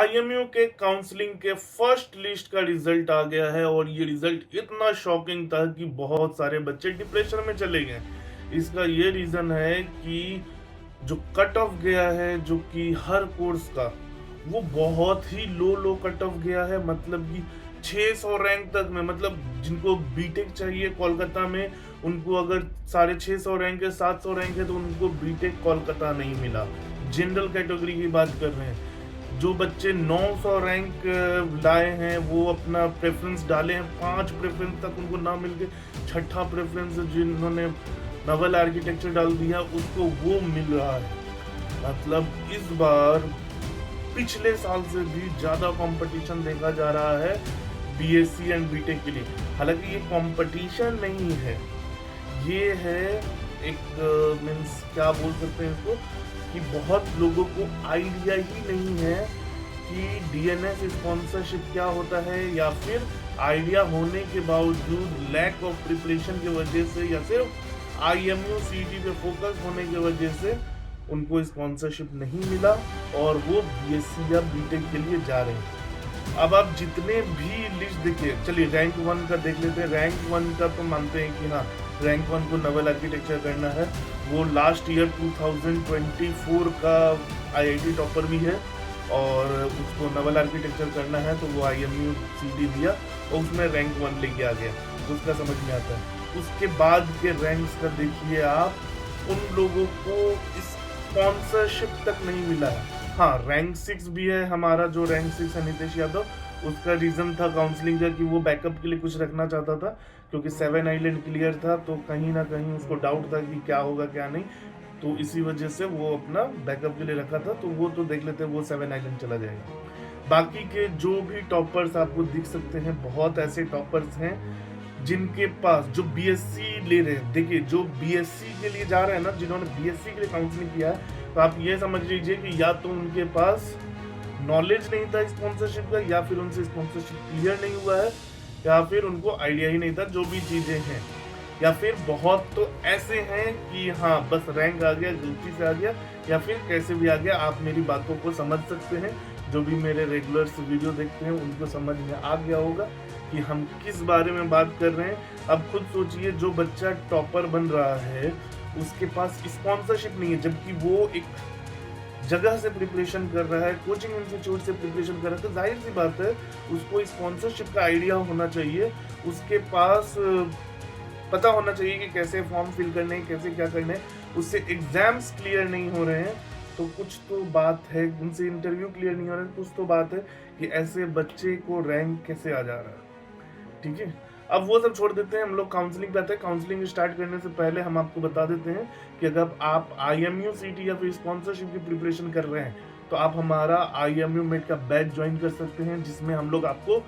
IMU के counselling के first list का रिजल्ट आ गया है और ये रिजल्ट इतना शॉकिंग था कि बहुत सारे बच्चे डिप्रेशन में चले गए। इसका ये रीजन है कि जो कट ऑफ गया है जो कि हर कोर्स का वो बहुत ही लो कट ऑफ गया है। मतलब कि 600 रैंक तक में, मतलब जिनको बीटेक चाहिए कोलकाता में उनको अगर 650 रैंक है, 700 रैंक है, तो उनको बीटेक कोलकाता नहीं मिला। जनरल कैटेगरी की बात कर रहे हैं। जो बच्चे 900 रैंक लाए हैं वो अपना प्रेफरेंस डाले हैं, 5 प्रेफरेंस तक उनको ना मिल के छठा प्रेफरेंस जिन्होंने नवल आर्किटेक्चर डाल दिया उसको वो मिल रहा है। मतलब इस बार पिछले साल से भी ज़्यादा कंपटीशन देखा जा रहा है बीएससी एंड बीटेक के लिए। हालांकि ये कंपटीशन नहीं है, ये है एक मीन्स क्या बोल सकते हैं इसको, कि बहुत लोगों को आइडिया ही नहीं है कि डीएनएस स्पॉन्सरशिप क्या होता है, या फिर आइडिया होने के बावजूद लैक ऑफ प्रिपरेशन की वजह से या सिर्फ आईएमयू सीटी पे फोकस होने की वजह से उनको स्पॉन्सरशिप नहीं मिला और वो बीएससी या बीटेक के लिए जा रहे हैं। अब आप जितने भी लिस्ट देखिए, चलिए रैंक 1 का देख लेते हैं। रैंक 1 का तो मानते हैं कि हाँ रैंक 1 को नवल आर्किटेक्चर करना है। वो लास्ट ईयर 2024 का आईआईटी टॉपर भी है और उसको नवल आर्किटेक्चर करना है, तो वो आईएमयू सीडी दिया और उसमें रैंक 1 लेके आ गया, तो उसका समझ में आता है। उसके बाद के रैंक्स का देखिए आप, उन लोगों को स्पॉन्सरशिप तक नहीं मिला है। हाँ रैंक 6 भी है हमारा, जो रैंक 6 है नितेश यादव, उसका रीज़न था काउंसलिंग का कि वो बैकअप के लिए कुछ रखना चाहता था, क्योंकि 7 आइलैंड क्लियर था तो कहीं ना कहीं उसको डाउट था कि क्या होगा क्या नहीं, तो इसी वजह से वो अपना बैकअप के लिए रखा था। तो वो तो देख लेते हैं, वो 7 आइलैंड चला जाएगा। बाकी के जो भी टॉपर्स आपको दिख सकते हैं, बहुत ऐसे टॉपर्स हैं जिनके पास जो बीएससी ले रहे हैं। देखिए जो बीएससी के लिए जा रहे हैं ना, जिन्होंने बीएससी के लिए काउंसलिंग किया है, तो आप ये समझ लीजिए कि या तो उनके पास नॉलेज नहीं था स्पॉन्सरशिप का, या फिर उनसे स्पॉन्सरशिप क्लियर नहीं हुआ है, या फिर उनको आइडिया ही नहीं था, जो भी चीज़ें हैं। या फिर बहुत तो ऐसे हैं कि हाँ बस रैंक आ गया, गलती से आ गया, या फिर कैसे भी आ गया। आप मेरी बातों को समझ सकते हैं, जो भी मेरे रेगुलर्स वीडियो देखते हैं उनको समझ में आ गया होगा कि हम किस बारे में बात कर रहे हैं। अब खुद सोचिए, जो बच्चा टॉपर बन रहा है उसके पास स्पॉन्सरशिप नहीं है, जबकि वो एक जगह से प्रिपरेशन कर रहा है, कोचिंग इंस्टीट्यूट से प्रिपरेशन कर रहा है, तो जाहिर सी बात है उसको स्पॉन्सरशिप का आइडिया होना चाहिए। उसके पास पता होना चाहिए कि कैसे फॉर्म फिल करने हैं, कैसे क्या करना है। उससे एग्जाम्स क्लियर नहीं हो रहे हैं तो कुछ तो बात है, उनसे इंटरव्यू क्लियर नहीं हो रहा है, कुछ तो बात है कि ऐसे बच्चे को रैंक कैसे आ जा रहा है। ठीक है, अब वो सब छोड़ देते हैं, हम लोग काउंसलिंग पे आते हैं। काउंसलिंग स्टार्ट करने से पहले हम आपको बता देते हैं कि अगर आप आईएमयू सीटी या फिर स्पॉन्सरशिप की प्रिपरेशन कर रहे हैं तो आप हमारा आईएमयू मेट का बैच ज्वाइन कर सकते हैं, जिसमें हम लोग आपको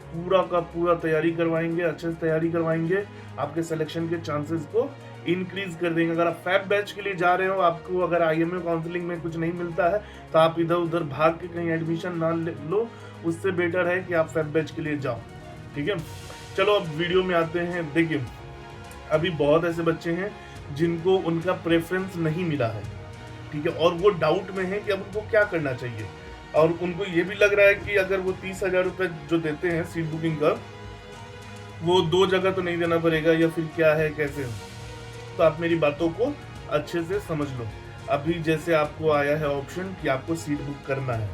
पूरा का पूरा तैयारी करवाएंगे, अच्छे से तैयारी करवाएंगे, आपके सिलेक्शन के चांसेस को इंक्रीज कर देंगे। अगर आप फैब बैच के लिए जा रहे हो, आपको अगर आईएमयू काउंसलिंग में कुछ नहीं मिलता है तो आप इधर उधर भाग के कहीं एडमिशन ना लो, उससे बेटर है कि आप फैब बैच के लिए जाओ। ठीक है, चलो अब वीडियो में आते हैं। देखिए अभी बहुत ऐसे बच्चे हैं जिनको उनका प्रेफरेंस नहीं मिला है, ठीक है, और वो डाउट में है कि अब उनको क्या करना चाहिए, और उनको ये भी लग रहा है कि अगर वो 30,000 रुपये जो देते हैं सीट बुकिंग का, वो 2 जगह तो नहीं देना पड़ेगा, या फिर क्या है कैसे। तो आप मेरी बातों को अच्छे से समझ लो। अभी जैसे आपको आया है ऑप्शन कि आपको सीट बुक करना है,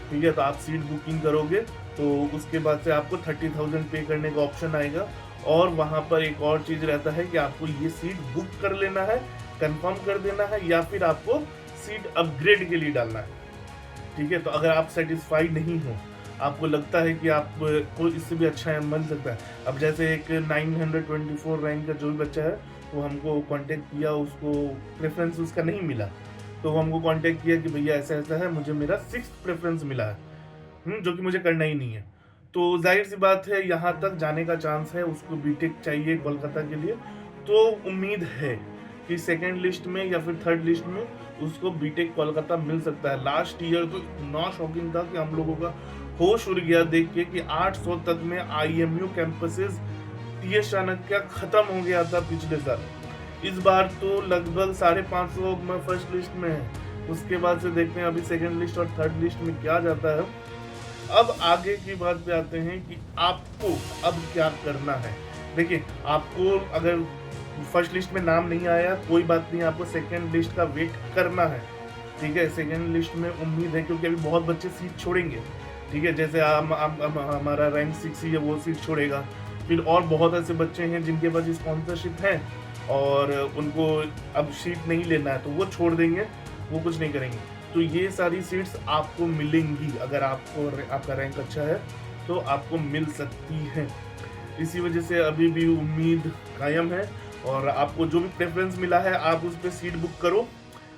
ठीक है, तो आप सीट बुकिंग करोगे तो उसके बाद से आपको 30,000 पे करने का ऑप्शन आएगा, और वहाँ पर एक और चीज़ रहता है कि आपको ये सीट बुक कर लेना है, कंफर्म कर देना है, या फिर आपको सीट अपग्रेड के लिए डालना है। ठीक है, तो अगर आप सेटिस्फाइड नहीं हो, आपको लगता है कि आपको इससे भी अच्छा मिल सकता है। अब जैसे एक 924 रैंक का जो भी बच्चा है वो हमको कांटेक्ट किया, उसको प्रेफरेंस उसका नहीं मिला, तो वो हमको कांटेक्ट किया कि भैया ऐसा ऐसा है, मुझे मेरा 6th प्रेफरेंस मिला है, जो कि मुझे करना ही नहीं है। तो जाहिर सी बात है यहाँ तक जाने का चांस है, उसको बीटेक चाहिए कोलकाता के लिए, तो उम्मीद है कि 2nd लिस्ट में या फिर 3rd लिस्ट में उसको बीटेक कोलकाता मिल सकता है। लास्ट ईयर तो इतना शॉकिंग था कि हम लोगों का होश उड़ गया देख के कि 800 तक में आईएमयू कैंपसेस टीएस चाणक्य खत्म हो गया था पिछले साल। इस बार तो लगभग 550 फर्स्ट लिस्ट में है। उसके बाद से देखते हैं अभी 2nd लिस्ट और 3rd लिस्ट में क्या जाता है। अब आगे की बात पे आते हैं कि आपको अब क्या करना है। देखिए, आपको अगर फर्स्ट लिस्ट में नाम नहीं आया कोई बात नहीं, आपको सेकंड लिस्ट का वेट करना है। ठीक है, सेकंड लिस्ट में उम्मीद है क्योंकि अभी बहुत बच्चे सीट छोड़ेंगे। ठीक है, जैसे हमारा रैंक 6 ही है, वो सीट छोड़ेगा। फिर और बहुत ऐसे बच्चे हैं जिनके पास स्पॉन्सरशिप है और उनको अब सीट नहीं लेना है तो वो छोड़ देंगे, वो कुछ नहीं करेंगे। तो ये सारी सीट्स आपको मिलेंगी, अगर आपका रैंक अच्छा है तो आपको मिल सकती है। इसी वजह से अभी भी उम्मीद कायम है और आपको जो भी प्रेफरेंस मिला है आप उस पर सीट बुक करो।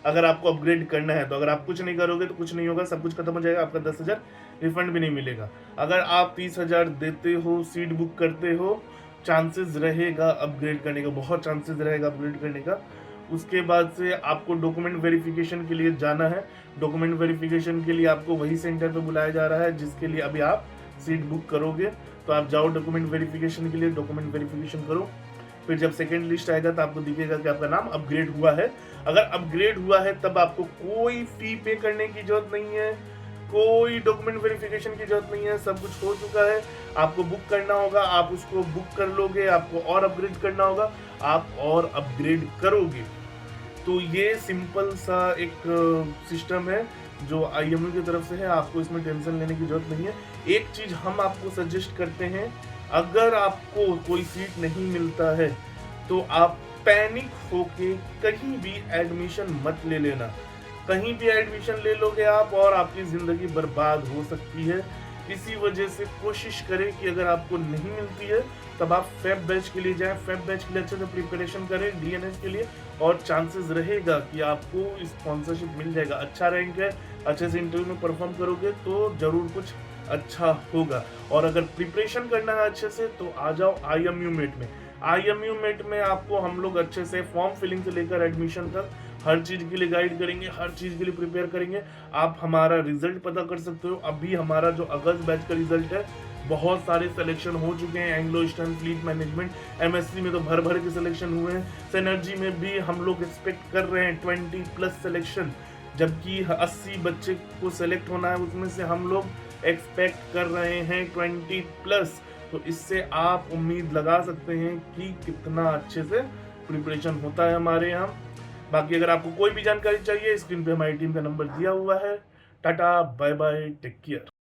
अगर आपको अपग्रेड करना है तो, अगर आप कुछ नहीं करोगे तो कुछ नहीं होगा, सब कुछ खत्म हो जाएगा, आपका 10,000 रिफंड भी नहीं मिलेगा। अगर आप 30,000 देते हो, सीट बुक करते हो, चांसेस रहेगा अपग्रेड करने का, बहुत चांसेस रहेगा अपग्रेड करने का। उसके बाद से आपको डॉक्यूमेंट वेरिफिकेशन के लिए जाना है। डॉक्यूमेंट वेरिफिकेशन के लिए आपको वही सेंटर पे बुलाया जा रहा है जिसके लिए अभी आप सीट बुक करोगे। तो आप जाओ डॉक्यूमेंट वेरिफिकेशन के लिए, डॉक्यूमेंट वेरिफिकेशन करो। फिर जब सेकेंड लिस्ट आएगा तो आपको दिखेगा कि आपका नाम अपग्रेड हुआ है। अगर अपग्रेड हुआ है तब आपको कोई फी पे करने की जरूरत नहीं है, कोई डॉक्यूमेंट वेरिफिकेशन की जरूरत नहीं है, सब कुछ हो चुका है। आपको बुक करना होगा, आप उसको बुक कर लोगे, आपको और अपग्रेड करना होगा, आप और अपग्रेड करोगे। तो ये सिंपल सा एक सिस्टम है जो आईएमयू की तरफ से है, आपको इसमें टेंशन लेने की जरूरत नहीं है। एक चीज हम आपको सजेस्ट करते हैं, अगर आपको कोई सीट नहीं मिलता है तो आप पैनिक होके कहीं भी एडमिशन मत ले लेना। कहीं भी एडमिशन ले लोगे आप और आपकी ज़िंदगी बर्बाद हो सकती है। इसी वजह से कोशिश करें कि अगर आपको नहीं मिलती है तब आप फेब बैच के लिए जाएं, फेब बैच के लिए अच्छे से प्रिपरेशन करें डीएनएस के लिए, और चांसेस रहेगा कि आपको स्पॉन्सरशिप मिल जाएगा। अच्छा रैंक है, अच्छे से इंटरव्यू में परफॉर्म करोगे तो ज़रूर कुछ अच्छा होगा। और अगर प्रिपरेशन करना है अच्छे से तो आ जाओ आईएमयू मेट में। आईएमयू मेट में आपको हम लोग अच्छे से फॉर्म फिलिंग से लेकर एडमिशन तक हर चीज़ के लिए गाइड करेंगे, हर चीज़ के लिए प्रिपेयर करेंगे। आप हमारा रिजल्ट पता कर सकते हो। अभी हमारा जो अगस्त बैच का रिजल्ट है, बहुत सारे सिलेक्शन हो चुके हैं। Anglo eastern fleet management, MSc में तो भर भर के सिलेक्शन हुए हैं। सिनर्जी में भी हम लोग एक्सपेक्ट कर रहे हैं 20+ सिलेक्शन, जबकि 80 बच्चे को सिलेक्ट होना है, उसमें से हम लोग एक्सपेक्ट कर रहे हैं 20+। तो इससे आप उम्मीद लगा सकते हैं कि कितना अच्छे से प्रिपरेशन होता है हमारे यहाँ। बाकी अगर आपको कोई भी जानकारी चाहिए, स्क्रीन पे हमारी टीम का नंबर दिया हुआ है। Tata, bye bye, take care.